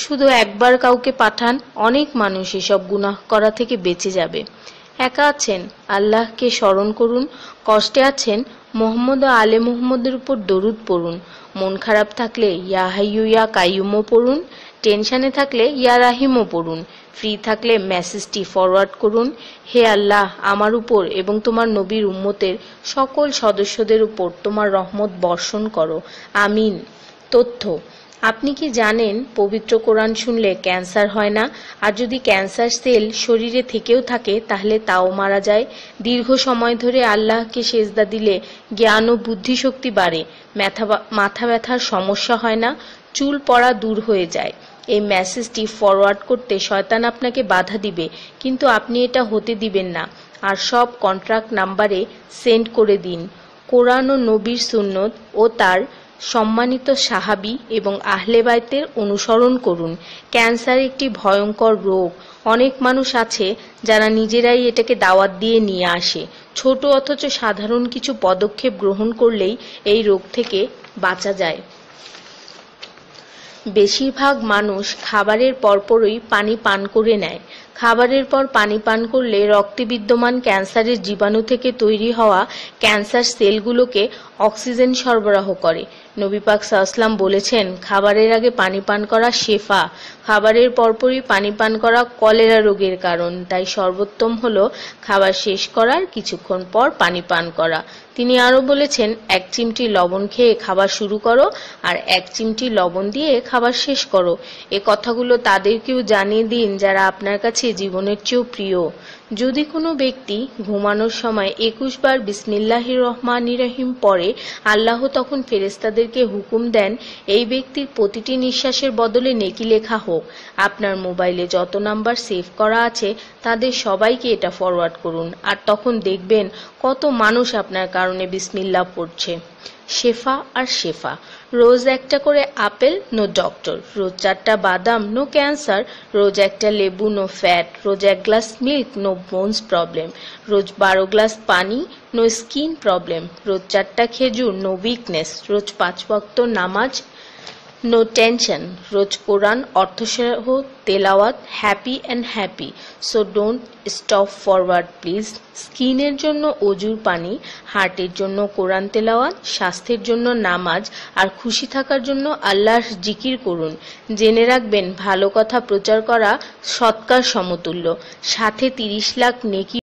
শুধু একবার কাউকে পাঠান, অনেক মানুষ এসব গুনাহ করা থেকে বেঁচে যাবে। একা আছেন, আল্লাহকে স্মরণ করুন। কষ্টে আছেন, মোহাম্মদ ও আলে মুহাম্মদের উপর দরুদ পড়ুন। মন খারাপ থাকলে ইয়া হাইয়ু ইয়া কাইয়ুমও পড়ুন। টেনশনে থাকলে ইয়া রাহিমও পড়ুন। ফ্রি থাকলে মেসেজটি ফরওয়ার্ড করুন, হে আল্লাহ, আমার উপর এবং তোমার নবীর উম্মতের সকল সদস্যদের উপর তোমার রহমত বর্ষণ করো, আমিন। তথ্য: আপনি কি জানেন পবিত্র কোরআন শুনলে ক্যান্সার হয় না? আর যদি ক্যান্সার সেল শরীরে থেকেও থাকে তাহলে তাও মারা যায়। দীর্ঘ সময় ধরে আল্লাহকে সেজদা দিলে জ্ঞান ও বুদ্ধিশক্তি বাড়ে। মাথা ব্যথার সমস্যা হয় না, চুল পড়া দূর হয়ে যায়। এই মেসেজটি ফরওয়ার্ড করতে শয়তান আপনাকে বাধা দিবে, কিন্তু আপনি এটা হতে দিবেন না। আর সব কন্ট্রাক্ট নাম্বারে সেন্ড করে দিন। কোরআন ও নবীর সুন্নত ও তার সম্মানিত সাহাবী এবং আহলে বাইতের অনুসরণ করুন। ক্যান্সার একটি ভয়ঙ্কর রোগ। অনেক মানুষ আছে যারা নিজেরাই এটাকে দাওয়াত দিয়ে নিয়ে আসে। ছোট অথচ সাধারণ কিছু পদক্ষেপ গ্রহণ করলেই এই রোগ থেকে বাঁচা যায়। বেশিরভাগ মানুষ খাবারের পরপরই পানি পান করে নেয়। খাবারের পর পানি পান করলে রক্তে বিদ্যমান ক্যান্সারের জীবাণু থেকে তৈরি হওয়া ক্যান্সার সেলগুলোকে অক্সিজেন সরবরাহ করে। নবী পাক সাল্লাল্লাহু বলেছেন, খাবারের আগে পানি পান করা শেফা। খাবারের পরপরই পানি পান করা কলেরা রোগের কারণ। তাই সর্বোত্তম হলো খাবার শেষ করার কিছুক্ষণ পর পানি পান করা। তিনি আরো বলেছেন, 1 চিমটি লবণ খেয়ে খাবার শুরু করো আর 1 চিমটি লবণ দিয়ে খাবার শেষ করো। এ কথাগুলো তাদেরকেও জানিয়ে দিন যারা আপনার কাছে জীবনের চেয়েও প্রিয়। যদি কোনো ব্যক্তি ঘুমানোর সময় 21 বার বিসমিল্লাহির রহমানির রহিম পড়ে, আল্লাহ তখন ফেরেশতাদেরকে হুকুম দেন এই ব্যক্তির প্রতিটি নিঃশ্বাসের বদলে নেকি লেখা হোক। আপনার মোবাইলে যত নাম্বার সেভ করা আছে তাদের সবাইকে এটা ফরওয়ার্ড করুন, আর তখন দেখবেন কত মানুষ আপনার কারণে বিসমিল্লাহ পড়ছে। শেফা আর শেফা। রোজ একটা করে আপেল, নো ডক্টর। রোজ 4টা বাদাম, নো ক্যান্সার। রোজ একটা লেবু, নো ফ্যাট। রোজ 1 glass milk, no bones problem. রোজ 12 গ্লাস পানি, নো স্কিন প্রবলেম। রোজ 4টা খেজুর, নো উইকনেস। রোজ 5 ওয়াক্ত নামাজ, নো টেনশন। রোজ কোরআন অর্থসহ তেলাওয়াত, happy and happy. So don't stop forward please. স্কিনের জন্য অজুর পানি, হার্টের জন্য কোরআন তেলাওয়াত, স্বাস্থ্যের জন্য নামাজ, আর খুশি থাকার জন্য আল্লাহর জিকির করুন। জেনে রাখবেন, ভালো কথা প্রচার করা সৎকার সমতুল্য, সাথে 30 লাখ নেকি